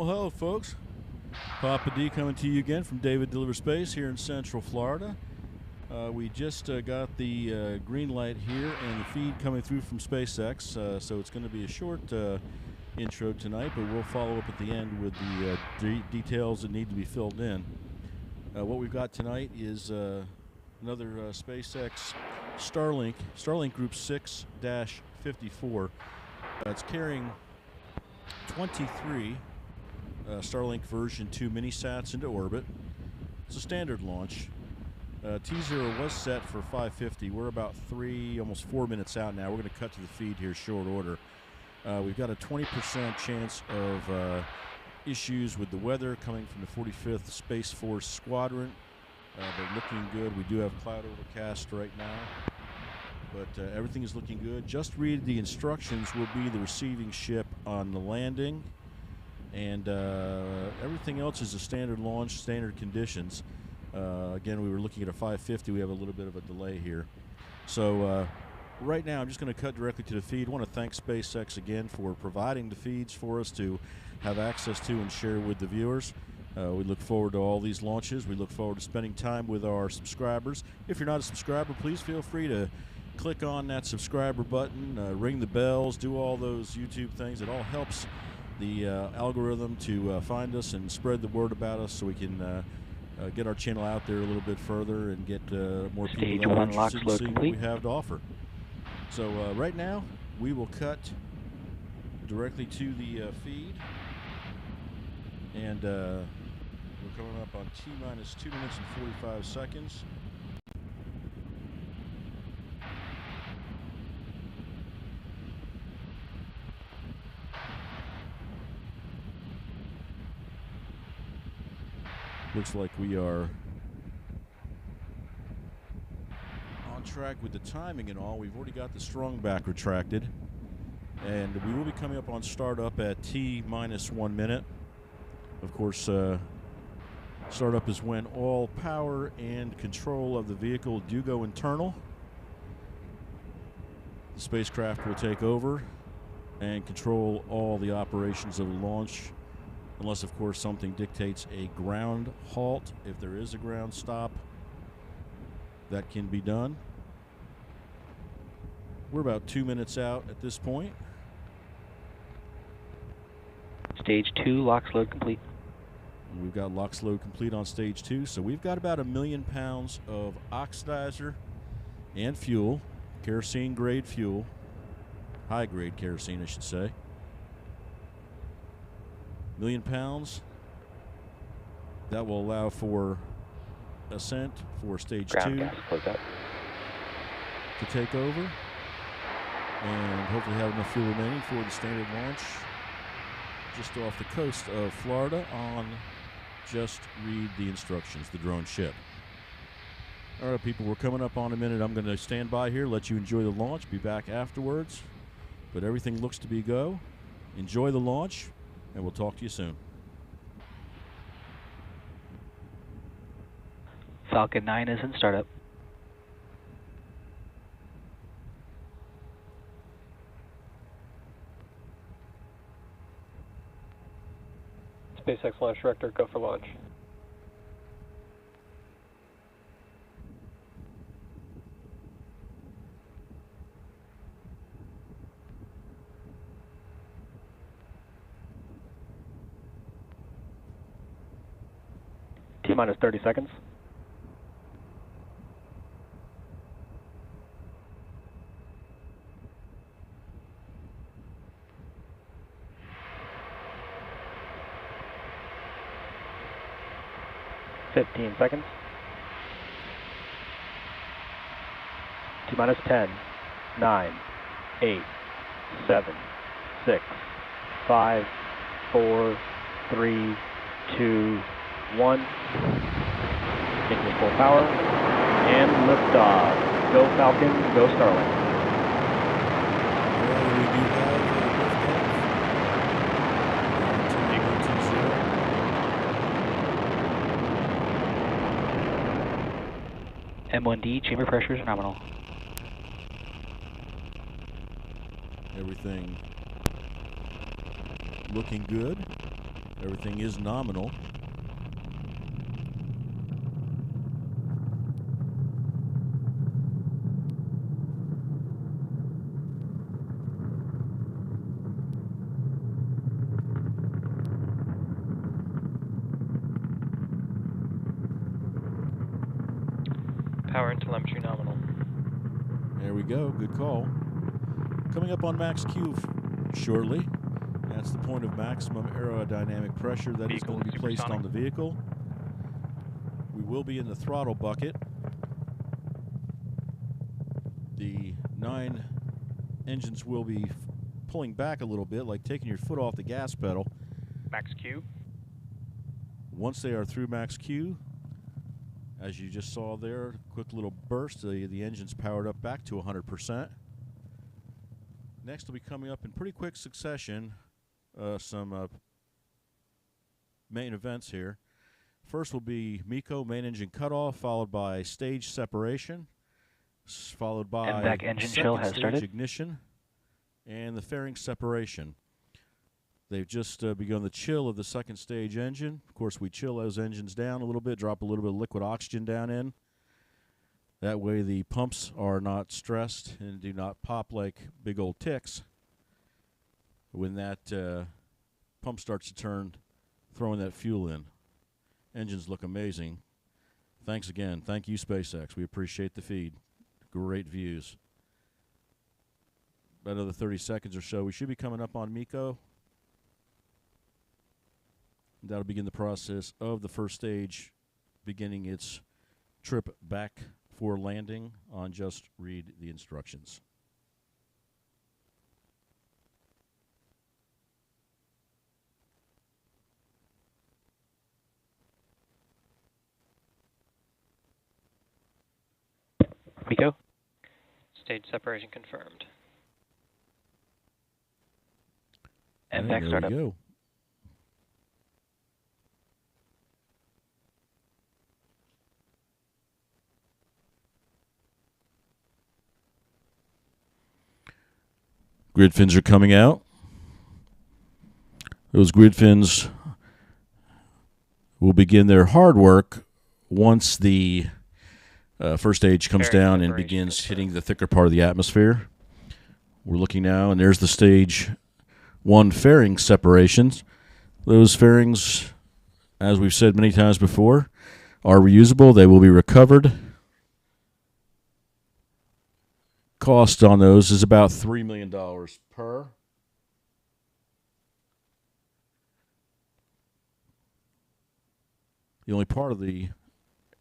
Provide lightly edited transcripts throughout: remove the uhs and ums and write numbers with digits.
hello, folks. Papa D coming to you again from David Deliver Space here in Central Florida. We just got the green light here and the feed coming through from SpaceX, so it's going to be a short intro tonight, but we'll follow up at the end with the details that need to be filled in. What we've got tonight is another SpaceX Starlink Group 6-54. It's carrying 23 Starlink version 2 mini-sats into orbit. It's a standard launch. T0 was set for 5:50. We're about almost 4 minutes out now. We're going to cut to the feed here short order. We've got a 20% chance of issues with the weather coming from the 45th Space Force Squadron. They're looking good. We do have cloud overcast right now, but everything is looking good. Just read the instructions. We'll be the receiving ship on the landing, and everything else is a standard launch, standard conditions. Again, we were looking at a 5:50. We have a little bit of a delay here. So right now, I'm just going to cut directly to the feed. I want to thank SpaceX again for providing the feeds for us to have access to and share with the viewers. We look forward to all these launches. We look forward to spending time with our subscribers. If you're not a subscriber, please feel free to click on that subscriber button, ring the bells, do all those YouTube things. It all helps the algorithm to find us and spread the word about us, so we can get our channel out there a little bit further and get more people that are interested in seeing what we have to offer. So right now, we will cut directly to the feed, and we're coming up on T-minus 2 minutes and 45 seconds. Looks like we are on track with the timing and all. We've already got the strong back retracted, and we will be coming up on startup at T-minus 1 minute. Of course, startup is when all power and control of the vehicle do go internal. The spacecraft will take over and control all the operations of the launch, unless, of course, something dictates a ground halt. If there is a ground stop, that can be done. We're about 2 minutes out at this point. Stage 2, LOX load complete. And we've got LOX load complete on stage 2, so we've got about 1 million pounds of oxidizer and fuel, kerosene grade fuel, high grade kerosene, I should say. 1 million pounds. That will allow for ascent for stage 2 gas, close that, to take over, and hopefully have enough fuel remaining for the standard launch just off the coast of Florida on Just Read the Instructions, the drone ship. All right, people, we're coming up on a minute. I'm going to stand by here, let you enjoy the launch, be back afterwards, but everything looks to be go. Enjoy the launch, and we'll talk to you soon. Falcon 9 is in startup. SpaceX Launch Director, go for launch. T-minus 30 seconds. $15 seconds. T-minus 10, 9, 8, 7, 6, 5, 4, 3, 2, 1. Taking full power and liftoff. Go Falcon, go Starlink. Well, we do have a liftoff. M1D, chamber pressures nominal. Everything looking good. Everything is nominal. Power and telemetry nominal. There we go. Good call. Coming up on max Q shortly. That's the point of maximum aerodynamic pressure that is going to be placed on the vehicle. We will be in the throttle bucket. The 9 engines will be pulling back a little bit, like taking your foot off the gas pedal. Max Q. Once they are through max Q, as you just saw there, quick little burst, the engine's powered up back to 100%. Next will be coming up in pretty quick succession some main events here. First will be MECO, main engine cutoff, followed by stage separation, followed by MVAC engine chill has stage started. ignition, and the fairing separation. They've just begun the chill of the second stage engine. Of course, we chill those engines down a little bit, drop a little bit of liquid oxygen down in. That way the pumps are not stressed and do not pop like big old ticks when that pump starts to turn, throwing that fuel in. Engines look amazing. Thanks again. Thank you, SpaceX. We appreciate the feed. Great views. About another 30 seconds or so. We should be coming up on MECO. That'll begin the process of the first stage beginning its trip back for landing on Just Read the Instructions. MECO. Stage separation confirmed. And MVAC there startup. we go. Grid fins are coming out. Those grid fins will begin their hard work once the first stage comes down and begins hitting the thicker part of the atmosphere. We're looking now, and there's the stage 1 fairing separations. Those fairings, as we've said many times before, are reusable. They will be recovered. Cost on those is about $3 million per. The only part of the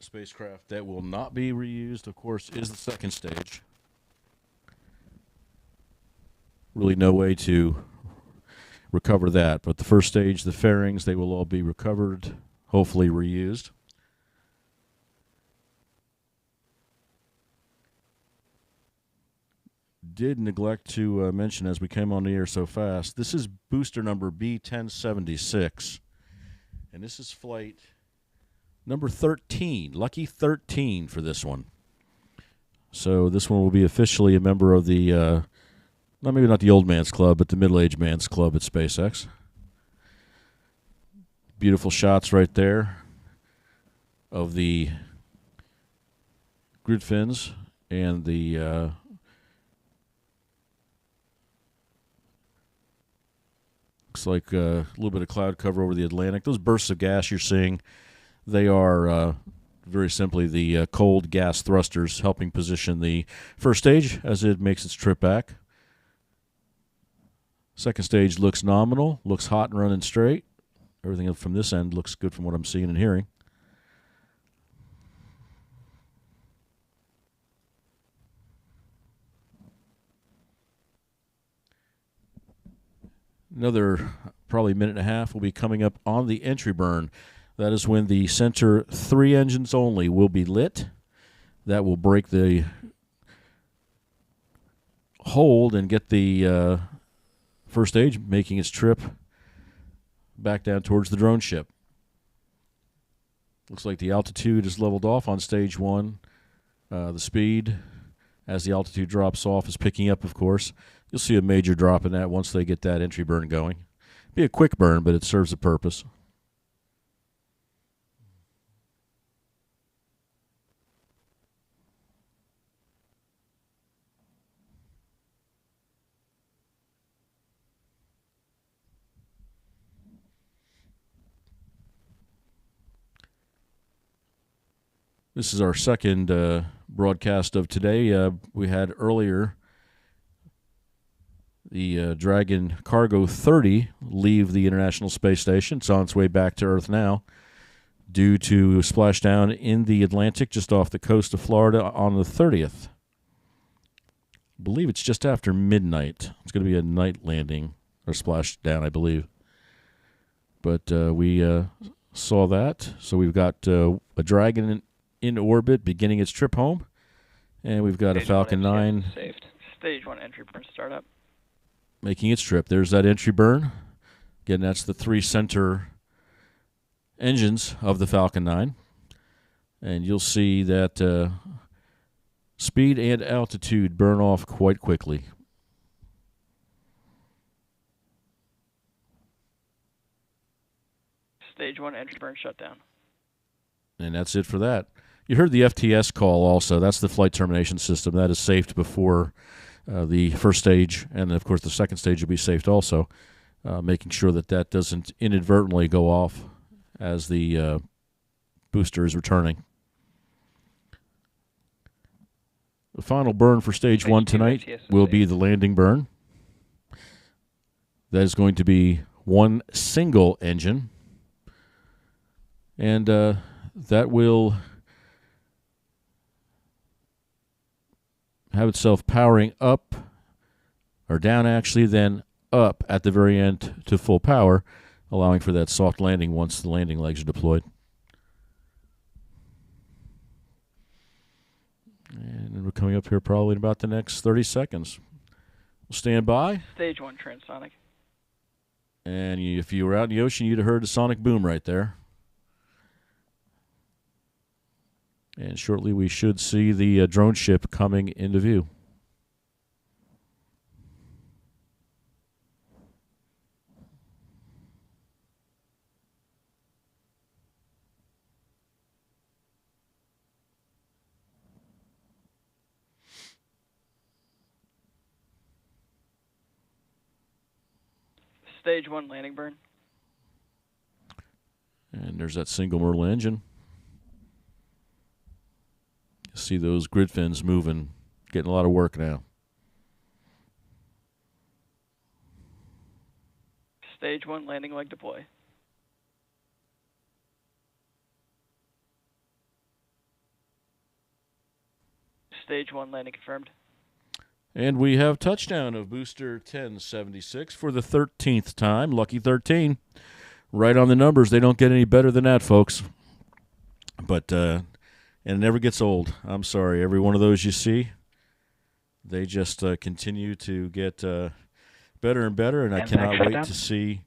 spacecraft that will not be reused, of course, is the second stage. Really no way to recover that, but the first stage, the fairings, they will all be recovered, hopefully reused. Did neglect to mention as we came on the air so fast, this is booster number B1076, and this is flight number 13, lucky 13 for this one. So this one will be officially a member of the, maybe not the old man's club, but the middle-aged man's club at SpaceX. Beautiful shots right there of the grid fins and the looks like a little bit of cloud cover over the Atlantic. Those bursts of gas you're seeing, they are very simply the cold gas thrusters helping position the first stage as it makes its trip back. Second stage looks nominal, looks hot and running straight. Everything from this end looks good from what I'm seeing and hearing. Another probably minute and a half will be coming up on the entry burn. That is when the center 3 engines only will be lit. That will break the hold and get the first stage making its trip back down towards the drone ship. Looks like the altitude is leveled off on stage 1. The speed, as the altitude drops off, is picking up, of course. You'll see a major drop in that once they get that entry burn going. Be a quick burn, but it serves a purpose. This is our second broadcast of today. We had earlier the Dragon Cargo 30 leave the International Space Station. It's on its way back to Earth now due to splashdown in the Atlantic just off the coast of Florida on the 30th. I believe it's just after midnight. It's going to be a night landing or splashdown, I believe. But we saw that. So we've got a Dragon in orbit beginning its trip home. And we've got a Falcon 9. Saved. Stage 1 entry burn startup. Making its trip. There's that entry burn. Again, that's the 3 center engines of the Falcon 9. And you'll see that speed and altitude burn off quite quickly. Stage 1 entry burn shutdown. And that's it for that. You heard the FTS call also. That's the flight termination system. That is safed before the first stage, and of course the second stage will be safed also, making sure that that doesn't inadvertently go off as the booster is returning. The final burn for stage 1 tonight will be the landing burn. That is going to be one single engine, and that will have itself powering up or down, actually, then up at the very end to full power, allowing for that soft landing once the landing legs are deployed. And we're coming up here probably in about the next 30 seconds. We'll stand by. Stage 1 transonic. And if you were out in the ocean, you'd have heard the sonic boom right there. And shortly we should see the drone ship coming into view. Stage 1 landing burn. And there's that single Merlin engine. See those grid fins moving, getting a lot of work now. Stage 1 landing leg deploy. Stage 1 landing confirmed. And we have touchdown of booster 1076 for the 13th time. Lucky 13. Right on the numbers. They don't get any better than that, folks. But and it never gets old. I'm sorry. Every one of those you see, they just continue to get better and better, and I cannot wait to see.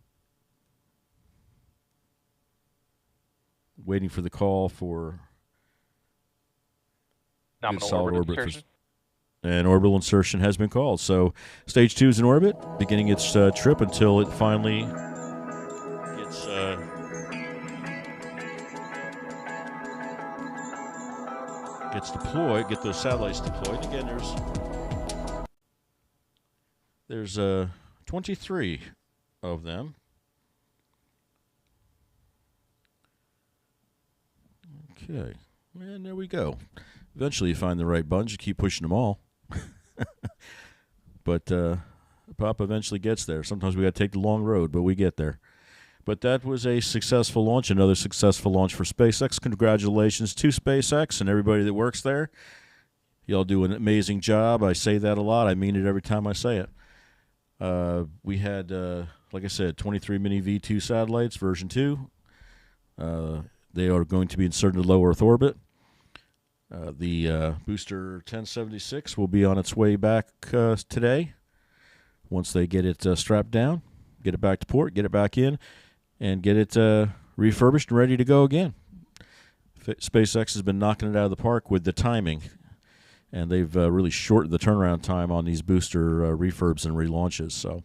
Waiting for the call for Nominal good solid orbit orbit. insertion. And orbital insertion has been called. So stage 2 is in orbit, beginning its trip until it finally gets deployed, get those satellites deployed. Again, there's 23 of them. Okay, and there we go. Eventually you find the right buttons. You keep pushing them all. But Pop eventually gets there. Sometimes we got to take the long road, but we get there. But that was a successful launch, another successful launch for SpaceX. Congratulations to SpaceX and everybody that works there. Y'all do an amazing job. I say that a lot. I mean it every time I say it. We had, like I said, 23 mini V2 satellites, version 2. They are going to be inserted in low Earth orbit. The booster 1076 will be on its way back today. Once they get it strapped down, get it back to port, get it back in, and get it refurbished and ready to go again. SpaceX has been knocking it out of the park with the timing, and they've really shortened the turnaround time on these booster refurbs and relaunches, so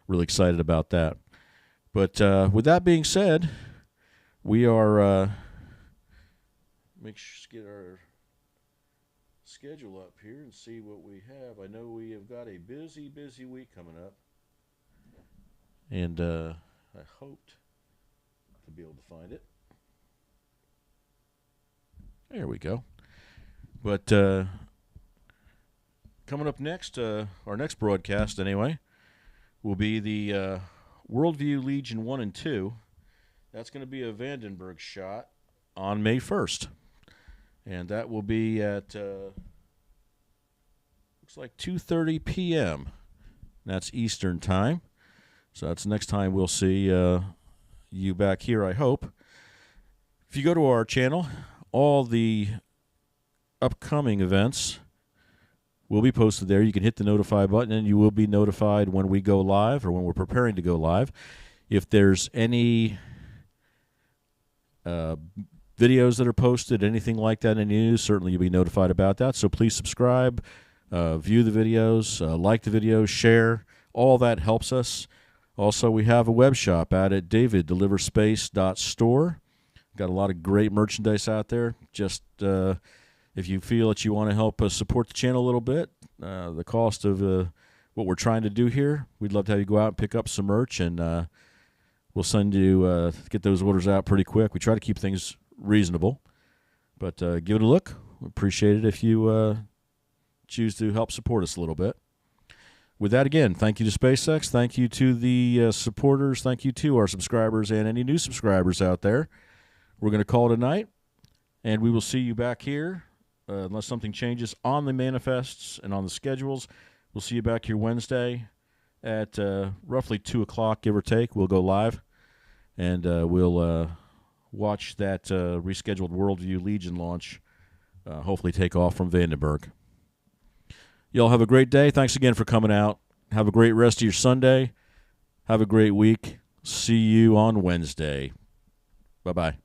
really excited about that. But with that being said, we are get our schedule up here and see what we have. I know we have got a busy week coming up, and I hoped to be able to find it. There we go. But coming up next, our next broadcast anyway, will be the Worldview Legion 1 and 2. That's going to be a Vandenberg shot on May 1st. And that will be at, looks like 2:30 p.m. That's Eastern time. So that's the next time we'll see you back here, I hope. If you go to our channel, all the upcoming events will be posted there. You can hit the notify button, and you will be notified when we go live or when we're preparing to go live. If there's any videos that are posted, anything like that in the news, certainly you'll be notified about that. So please subscribe, view the videos, like the videos, share. All that helps us. Also, we have a web shop out at daviddeliverspace.store. Got a lot of great merchandise out there. Just if you feel that you want to help us support the channel a little bit, the cost of what we're trying to do here, we'd love to have you go out and pick up some merch, and we'll send you, get those orders out pretty quick. We try to keep things reasonable, but give it a look. We appreciate it if you choose to help support us a little bit. With that, again, thank you to SpaceX. Thank you to the supporters. Thank you to our subscribers and any new subscribers out there. We're going to call it a night, and we will see you back here, unless something changes, on the manifests and on the schedules. We'll see you back here Wednesday at roughly 2 o'clock, give or take. We'll go live, and we'll watch that rescheduled Worldview Legion launch hopefully take off from Vandenberg. Y'all have a great day. Thanks again for coming out. Have a great rest of your Sunday. Have a great week. See you on Wednesday. Bye-bye.